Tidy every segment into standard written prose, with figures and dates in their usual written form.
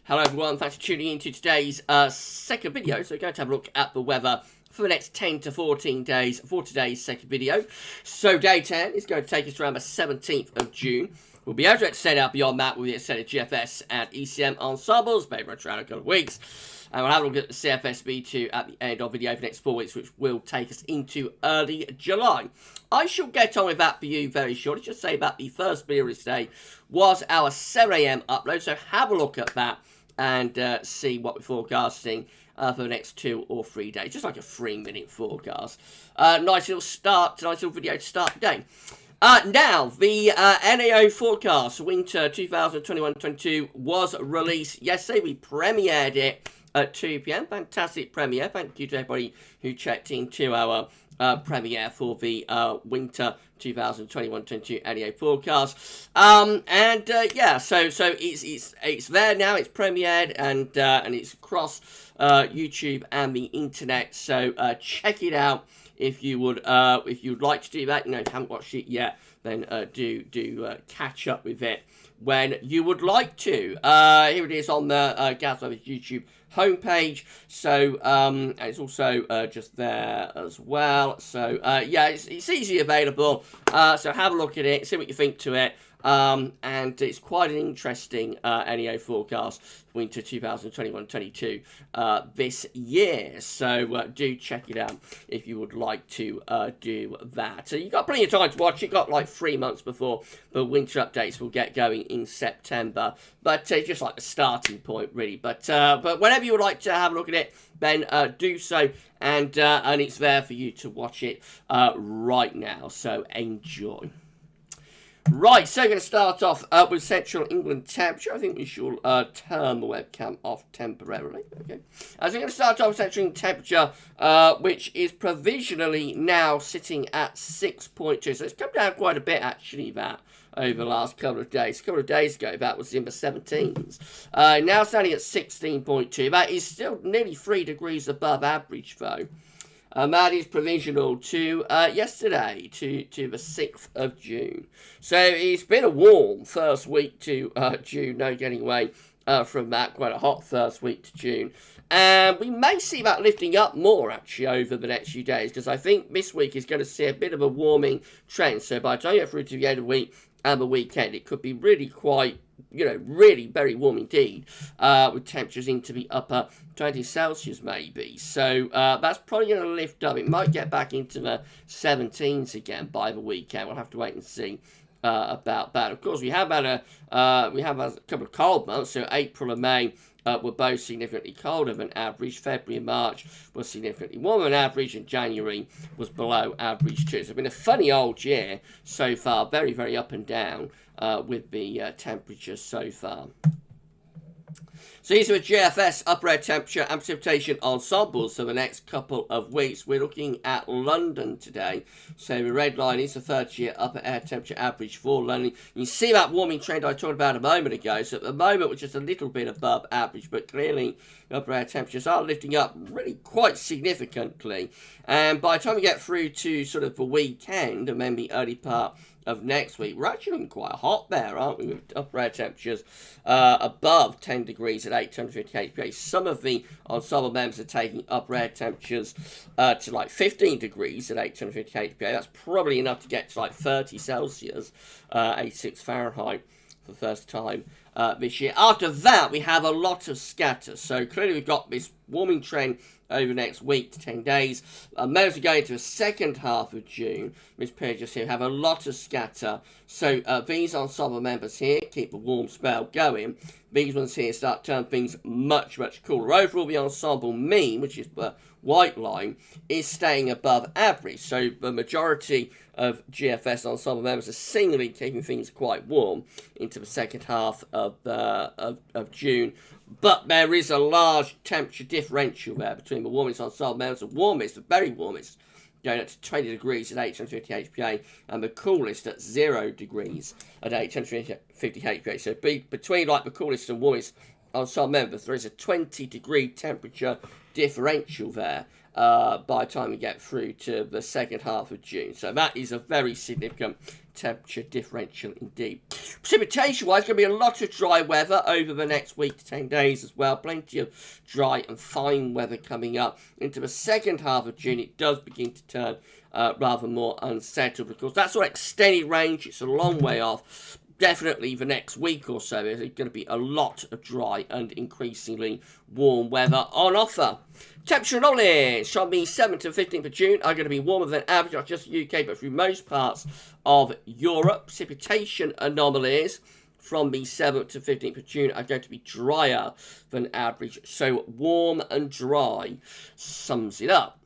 Hello everyone, thanks for tuning in to today's second video. So we're going to have a look at the weather for the next 10 to 14 days for today's second video. So day 10 is going to take us around the 17th of June. We'll be able to extend out beyond that with the extended GFS and ECM ensembles, maybe around a couple of weeks. And we'll have a look at the CFS-V2 at the end of the video for the next 4 weeks, which will take us into early July. I shall get on with that for you very shortly. Just say that the first video of this day was our 7 AM upload, so have a look at that and see what we're forecasting for the next 2 or 3 days. Just like a 3-minute forecast. Nice little start, nice little video to start the day. Now, the NAO forecast, winter 2021-22, was released yesterday. We premiered it at 2 PM. Fantastic premiere. Thank you to everybody who checked into our premiere for the winter 2021-22 NAO forecast. Yeah, so it's there now. It's premiered and it's across YouTube and the internet. So check it out if you would like to do that. You know, if you haven't watched it yet, then do catch up with it when you would like to. Here it is on the GavsWeatherVids YouTube homepage. So and it's also just there as well. So yeah, it's easily available. So have a look at it, see what you think to it. And it's quite an interesting NAO forecast for winter 2021-22 this year. So do check it out if you would like to do that. So you've got plenty of time to watch. You've got like 3 months before the winter updates will get going in September. But just like the starting point, really. But whenever you would like to have a look at it, then do so. And it's there for you to watch it right now. So enjoy. Right, so we're going to start off with Central England temperature. I think we should turn the webcam off temporarily. Okay. So we're going to start off with Central England temperature, which is provisionally now sitting at 6.2. So it's come down quite a bit, actually, that over the last couple of days. A couple of days ago, that was in the 17s. Now standing at 16.2. That is still nearly 3 degrees above average, though. That is provisional to yesterday, to the 6th of June. So it's been a warm first week to June, no getting away from that. Quite a hot first week to June. And we may see that lifting up more, actually, over the next few days, because I think this week is going to see a bit of a warming trend. So by the time you get through to the end of the week and the weekend, it could be really quite, you know, really very warm indeed, with temperatures into the upper 20 Celsius maybe. So that's probably going to lift up. It might get back into the 17s again by the weekend. We'll have to wait and see about that. Of course, we have had a couple of cold months. So April and May were both significantly colder than average. February and March was significantly warmer than average, and January was below average too. So it's been a funny old year so far. Very, very up and down with the temperatures so far. So these are GFS upper air temperature and precipitation ensembles for the next couple of weeks. We're looking at London today. So the red line is the 30-year upper air temperature average for London. You can see that warming trend I talked about a moment ago. So at the moment, we're just a little bit above average, but clearly upper air temperatures are lifting up really quite significantly. And by the time we get through to sort of the weekend and then the early part of next week, we're actually looking quite hot there, aren't we, with upper air temperatures above 10 degrees at 858 degrees. Some of the ensemble members are taking upper air temperatures to like 15 degrees at 858 degrees. That's probably enough to get to like 30 Celsius, 86 Fahrenheit for the first time this year. After that, we have a lot of scatter. So clearly we've got this warming trend over the next week to 10 days. Most are going into the second half of June. This period just here have a lot of scatter. So these ensemble members here keep a warm spell going. These ones here start to turn things much, much cooler. Overall, the ensemble mean, which is the white line, is staying above average. So the majority of GFS ensemble members are singly keeping things quite warm into the second half of June. But there is a large temperature differential there between the warmest ensemble members, the warmest, the very warmest, going up to 20 degrees at 850 HPA, and the coolest at 0 degrees at 850 HPA. So between like the coolest and warmest ensemble members, there is a 20-degree temperature differential there by the time we get through to the second half of June. So that is a very significant temperature differential indeed. Precipitation-wise, going to be a lot of dry weather over the next week to 10 days as well. Plenty of dry and fine weather coming up. Into the second half of June, it does begin to turn rather more unsettled. Of course, that's sort of extended range. It's a long way off. Definitely the next week or so, there's going to be a lot of dry and increasingly warm weather on offer. Temperature anomalies from the 7th to 15th of June are going to be warmer than average, not just the UK, but through most parts of Europe. Precipitation anomalies from the 7th to 15th of June are going to be drier than average. So warm and dry sums it up.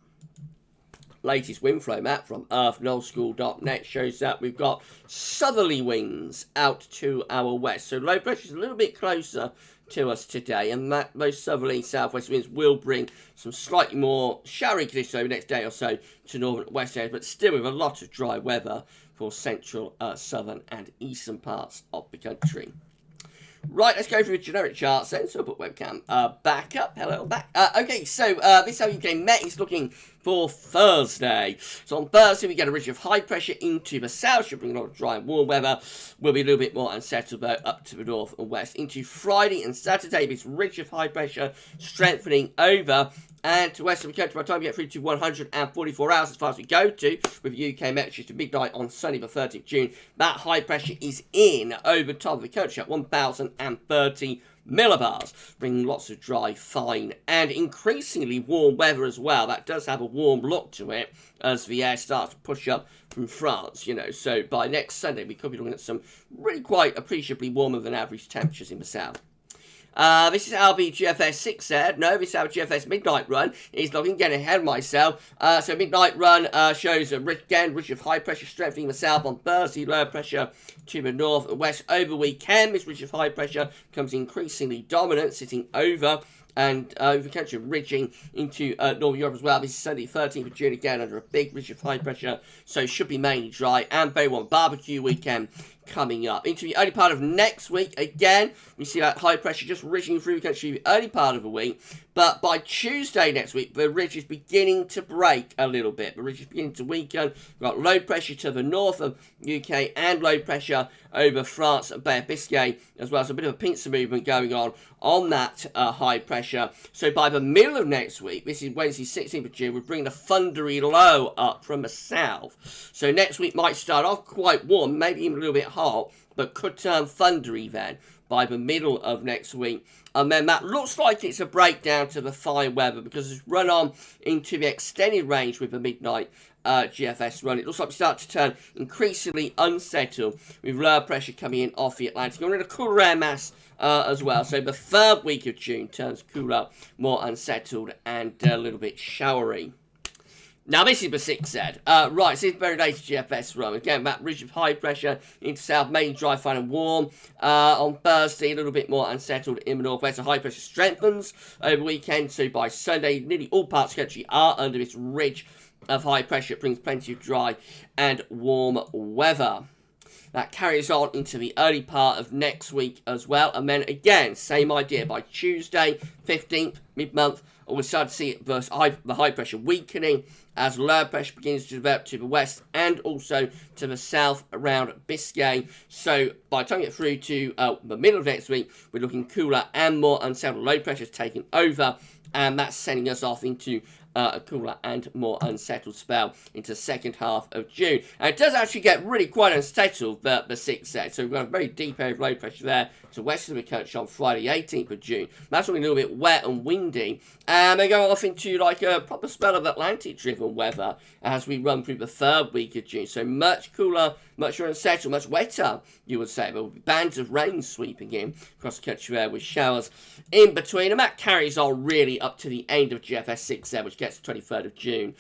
Latest wind flow map from earthnullschool.net shows that we've got southerly winds out to our west. So low pressure is a little bit closer to us today, and that those southerly southwest winds will bring some slightly more showery conditions over the next day or so to northern and west areas, but still with a lot of dry weather for central, southern and eastern parts of the country. Right, let's go through the generic charts then. So I'll put webcam back up. Hello, back. Okay, so this is how UK Met is looking for Thursday. So on Thursday, we get a ridge of high pressure into the south. Should bring a lot of dry and warm weather. Will be a little bit more unsettled, though, up to the north and west. Into Friday and Saturday, this ridge of high pressure strengthening over. And to west of the country, by the time we get through to 144 hours as far as we go to, with UK Met to midnight on Sunday the 30th of June, that high pressure is in over top of the country at 1,030 millibars, bringing lots of dry, fine, and increasingly warm weather as well. That does have a warm look to it as the air starts to push up from France, you know. So by next Sunday, we could be looking at some really quite appreciably warmer than average temperatures in the south. This is how the GFS 6 said. No, this is how GFS Midnight Run is looking. Getting ahead of myself. So Midnight Run shows a ridge of high pressure strengthening the south on Thursday. Lower pressure to the north and west over weekend. This ridge of high pressure becomes increasingly dominant, sitting over and the country ridging into Northern Europe as well. This is Sunday 13th of June again under a big ridge of high pressure. So should be mainly dry and very warm. Barbecue weekend coming up. Into the early part of next week, again, we see that high pressure just ridging through the country the early part of the week. But by Tuesday next week, the ridge is beginning to break a little bit. The ridge is beginning to weaken. We've got low pressure to the north of UK and low pressure over France and Bay of Biscay as well. So a bit of a pincer movement going on that high pressure. So by the middle of next week, this is Wednesday 16th of June, we're bringing a thundery low up from the south. So next week might start off quite warm, maybe even a little bit hot, but could turn thundery then by the middle of next week. And then that looks like it's a breakdown to the fine weather because it's run on into the extended range with the midnight GFS run. It looks like we start to turn increasingly unsettled with lower pressure coming in off the Atlantic. We're in a cooler air mass as well. So the third week of June turns cooler, more unsettled and a little bit showery. Now, this is the 6 said. Right, so this is very latest GFS run. Again, that ridge of high pressure into south, mainly dry, fine and warm. On Thursday, a little bit more unsettled in the northwest. The high pressure strengthens over weekend. So by Sunday, nearly all parts of the country are under this ridge of high pressure. It brings plenty of dry and warm weather. That carries on into the early part of next week as well. And then again, same idea. By Tuesday, 15th, mid-month, we'll start to see the high pressure weakening as low pressure begins to develop to the west and also to the south around Biscay. So by the time we get through to the middle of next week, we're looking cooler and more unsettled. Low pressure is taking over, and that's sending us off into a cooler and more unsettled spell into the second half of June. And it does actually get really quite unsettled, the 6 set. So we've got a very deep area of low pressure there to west of the country on Friday, 18th of June. That's looking a little bit wet and windy. And they go off into like a proper spell of Atlantic-driven weather as we run through the third week of June. So much cooler, much more unsettled, much wetter, you would say. There will be bands of rain sweeping in across the country there with showers in between. And that carries on really up to the end of GFS 6 there, which gets to 23rd of June.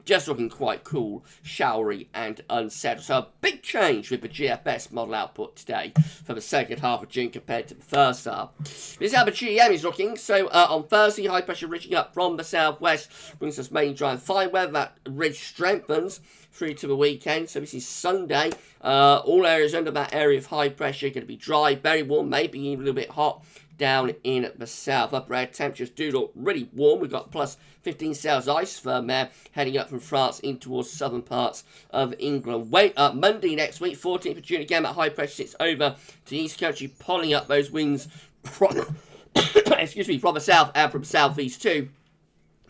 Just looking quite cool, showery and unsettled. So a big change with the GFS model output today for the second half of June compared to the first half. This is how the GEM is looking. So on Thursday, high pressure ridging up from the southwest brings us mainly dry and fine weather. That ridge strengthens through to the weekend. So this is Sunday. All areas under that area of high pressure are going to be dry, very warm, maybe even a little bit hot down in the south. Upper air temperatures do look really warm. We've got plus 15 Celsius isotherm there heading up from France in towards southern parts of England. Wait up Monday next week, 14th of June, again that high pressure sits over to the east country, pulling up those winds from excuse me, from the south and from southeast too.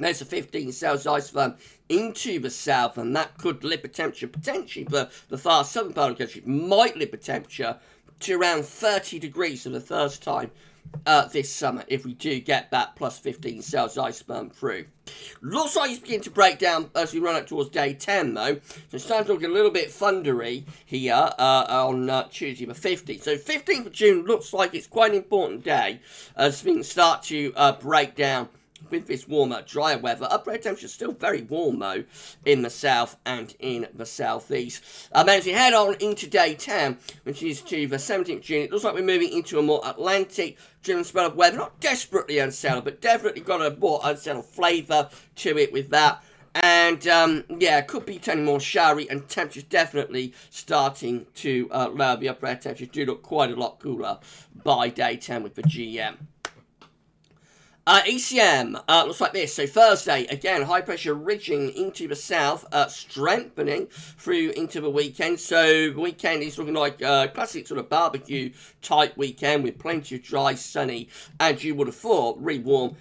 There's a 15 Celsius isotherm into the south, and that could lift the temperature potentially for the far southern part of the country. Might lift the temperature to around 30 degrees for the first time this summer if we do get that plus 15 Celsius isotherm through. Looks like it's beginning to break down as we run up towards day 10 though, so it's starting to look a little bit thundery here on Tuesday the 15th. So 15th of June looks like it's quite an important day as things start to break down with this warmer, drier weather. Upper air temperatures still very warm though in the south and in the southeast. Then as we head on into day 10, which is to the 17th of June, it looks like we're moving into a more Atlantic-driven spell of weather. Not desperately unsettled, but definitely got a more unsettled flavour to it with that. And, yeah, could be turning more showery, and temperatures definitely starting to lower. The upper air temperatures do look quite a lot cooler by day 10 with the GM. ECM looks like this. So Thursday, again, high pressure ridging into the south, strengthening through into the weekend. So the weekend is looking like a classic sort of barbecue type weekend with plenty of dry, sunny, and you would have thought really warm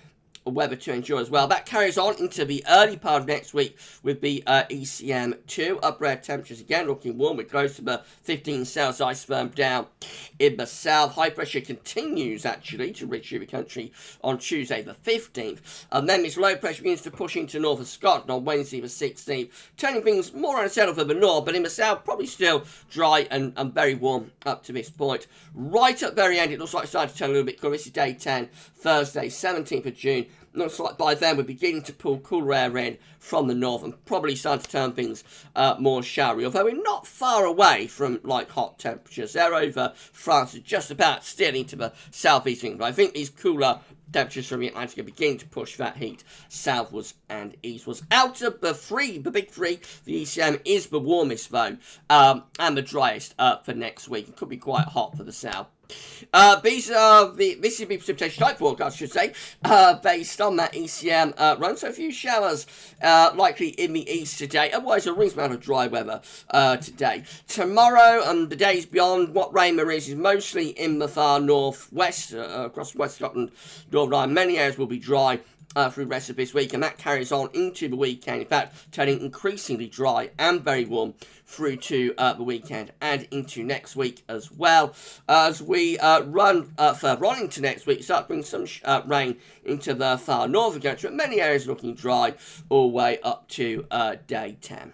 weather to enjoy as well. That carries on into the early part of next week with the ECM2. Upper air temperatures again looking warm. We're close to the 15 Celsius isotherm down in the south. High pressure continues actually to reach through the country on Tuesday the 15th. And then this low pressure begins to push into northern Scotland on Wednesday the 16th, turning things more unsettled for the north, but in the south probably still dry and very warm up to this point. Right at the very end, it looks like it's starting to turn a little bit cooler. This is day 10, Thursday, 17th of June. Looks like by then we're beginning to pull cooler air in from the north and probably starting to turn things more showery. Although we're not far away from like hot temperatures. They're over France and just about still into the southeast of England. I think these cooler temperatures from the Atlantic are beginning to push that heat southwards and eastwards. Out of the big three, the ECM is the warmest though, and the driest for next week. It could be quite hot for the south. This is the precipitation type forecast, I should say, based on that ECM run. So a few showers likely in the east today. Otherwise, a reasonable amount of dry weather today. Tomorrow and the days beyond, what rain there is mostly in the far northwest, across West Scotland, Northern Ireland. Many areas will be dry through the rest of this week, and that carries on into the weekend. In fact, turning increasingly dry and very warm through to the weekend and into next week as well. As we run further on into next week, start to bring some rain into the far northern country. Many areas looking dry all the way up to day 10.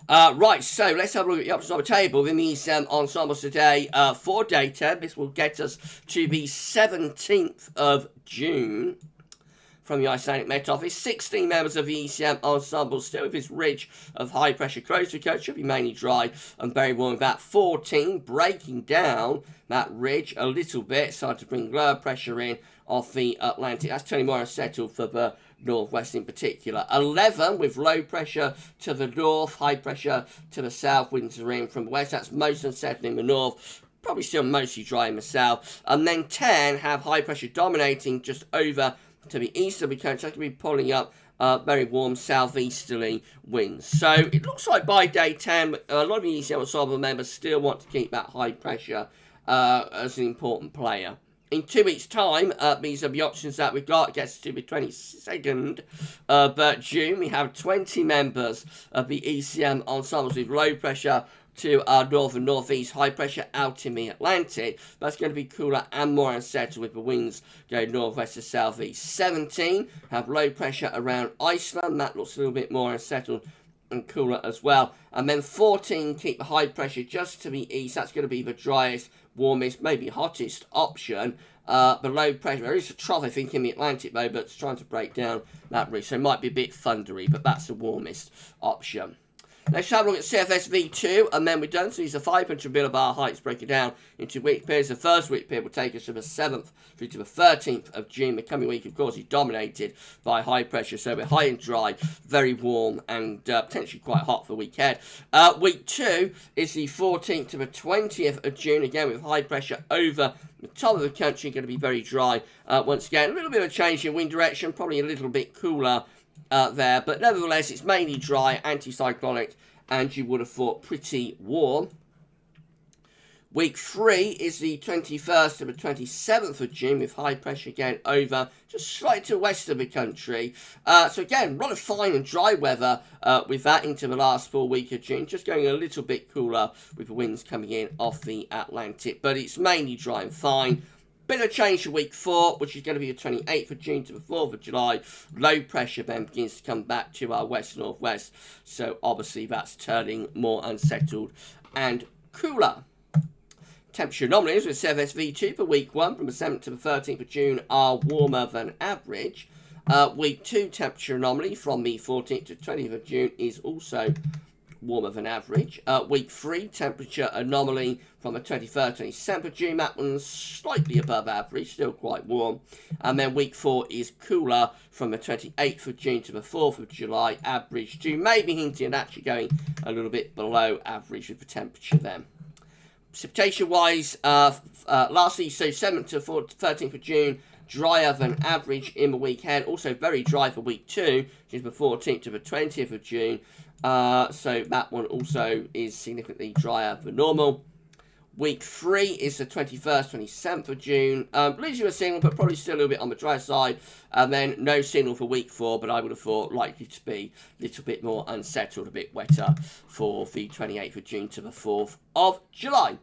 Right, so let's have a look at the options on the table in these ensembles today for day 10. This will get us to the 17th of June. From the Icelandic Met Office, 16 members of the ECM ensemble still with this ridge of high pressure close to the coast. Should be mainly dry and very warm. About 14 breaking down that ridge a little bit, starting to bring lower pressure in off the Atlantic. That's turning more unsettled for the northwest in particular. 11 with low pressure to the north, high pressure to the south. Winds are in from the west. That's most unsettled in the north. Probably still mostly dry in the south. And then 10 have high pressure dominating just over to the east of the country. That could be pulling up very warm southeasterly winds. So it looks like by day 10, a lot of the ECM ensemble members still want to keep that high pressure as an important player. In 2 weeks' time, these are the options that we've got. It gets to the 22nd of June. We have 20 members of the ECM ensembles with low pressure to our north and northeast, high pressure out in the Atlantic. That's going to be cooler and more unsettled with the winds going northwest to southeast. 17 have low pressure around Iceland. That looks a little bit more unsettled and cooler as well. And then 14 keep the high pressure just to the east. That's going to be the driest, warmest, maybe hottest option. The low pressure, there is a trough I think in the Atlantic though, but it's trying to break down that ridge. So it might be a bit thundery, but that's the warmest option. Let's have a look at CFSV2, and then we're done. So these are 500 millibar heights, break it down into week periods. The first week period will take us from the 7th through to the 13th of June. The coming week, of course, is dominated by high pressure, so we're high and dry, very warm, and potentially quite hot for the week ahead. Week 2 is the 14th to the 20th of June, again with high pressure over the top of the country, going to be very dry. Once again, a little bit of a change in wind direction, probably a little bit cooler there, but nevertheless it's mainly dry, anticyclonic, and you would have thought pretty warm. Week 3 is the 21st to the 27th of June with high pressure again over just slightly to the west of the country. So again, rather fine and dry weather with that into the last full week of June. Just going a little bit cooler with the winds coming in off the Atlantic, but it's mainly dry and fine. Bit of change for week 4, which is going to be the 28th of June to the 4th of July. Low pressure then begins to come back to our west-northwest. So obviously that's turning more unsettled and cooler. Temperature anomalies with CFSV2 for week 1 from the 7th to the 13th of June are warmer than average. Week 2 temperature anomaly from the 14th to 20th of June is also warmer than average. Week 3 temperature anomaly from the 23rd to 27th of June, that one's slightly above average, still quite warm. And then week 4 is cooler from the 28th of June to the 4th of July, average to maybe hinting at actually going a little bit below average with the temperature then. Precipitation wise, lastly, so 7th to 13th of June, drier than average in the week ahead. Also very dry for week 2, which is the 14th to the 20th of June. So that one also is significantly drier than normal. Week 3 is the 21st, 27th of June. Leaves you a signal, but probably still a little bit on the dry side. And then no signal for week 4, but I would have thought likely to be a little bit more unsettled, a bit wetter for the 28th of June to the 4th of July.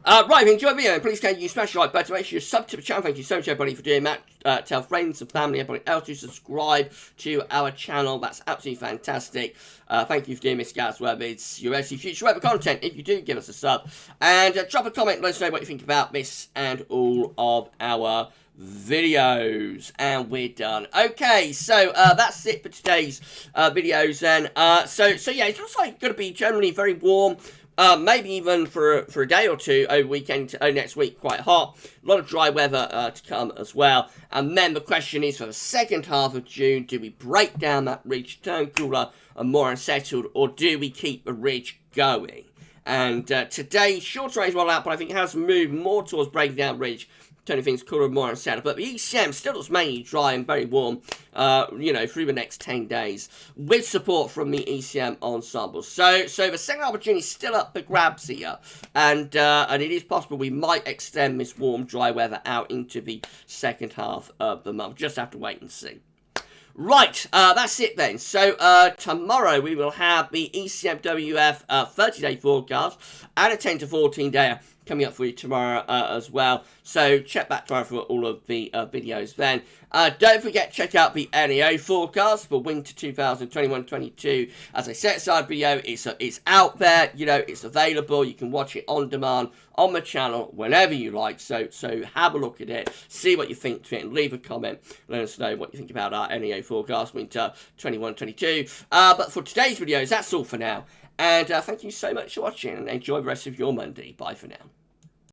Right, if you enjoyed the video, please can you smash the like button, make sure you sub to the channel. Thank you so much, everybody, for doing that. Tell friends and family, everybody else to subscribe to our channel. That's absolutely fantastic. Thank you for doing this, GavsWeatherVids. You're ready for future weather content if you do give us a sub. And drop a comment, let us know what you think about this and all of our videos. And we're done. Okay, so that's it for today's videos then. So yeah, it looks like it's going to be generally very warm. Maybe even for a day or two over weekend, next week, quite hot. A lot of dry weather to come as well. And then the question is, for the second half of June, do we break down that ridge, turn cooler and more unsettled, or do we keep the ridge going? And today, short range model output, I think, has moved more towards breaking down ridge, turning things cooler and more unsettled. But the ECM still looks mainly dry and very warm, you know, through the next 10 days, with support from the ECM ensembles. So the second opportunity is still up for grabs here, and it is possible we might extend this warm, dry weather out into the second half of the month. Just have to wait and see. Right, that's it then. So tomorrow we will have the ECMWF 30-day forecast and a 10 to 14 day coming up for you tomorrow as well. So check back tomorrow for all of the videos then. Don't forget to check out the NEO forecast for winter 2021-22. As I set aside video, it's out there, you know, it's available. You can watch it on demand on the channel whenever you like. So have a look at it, see what you think to it, and leave a comment. Let us know what you think about our NEO forecast winter 21-22. But for today's videos, that's all for now. And thank you so much for watching, and enjoy the rest of your Monday. Bye for now.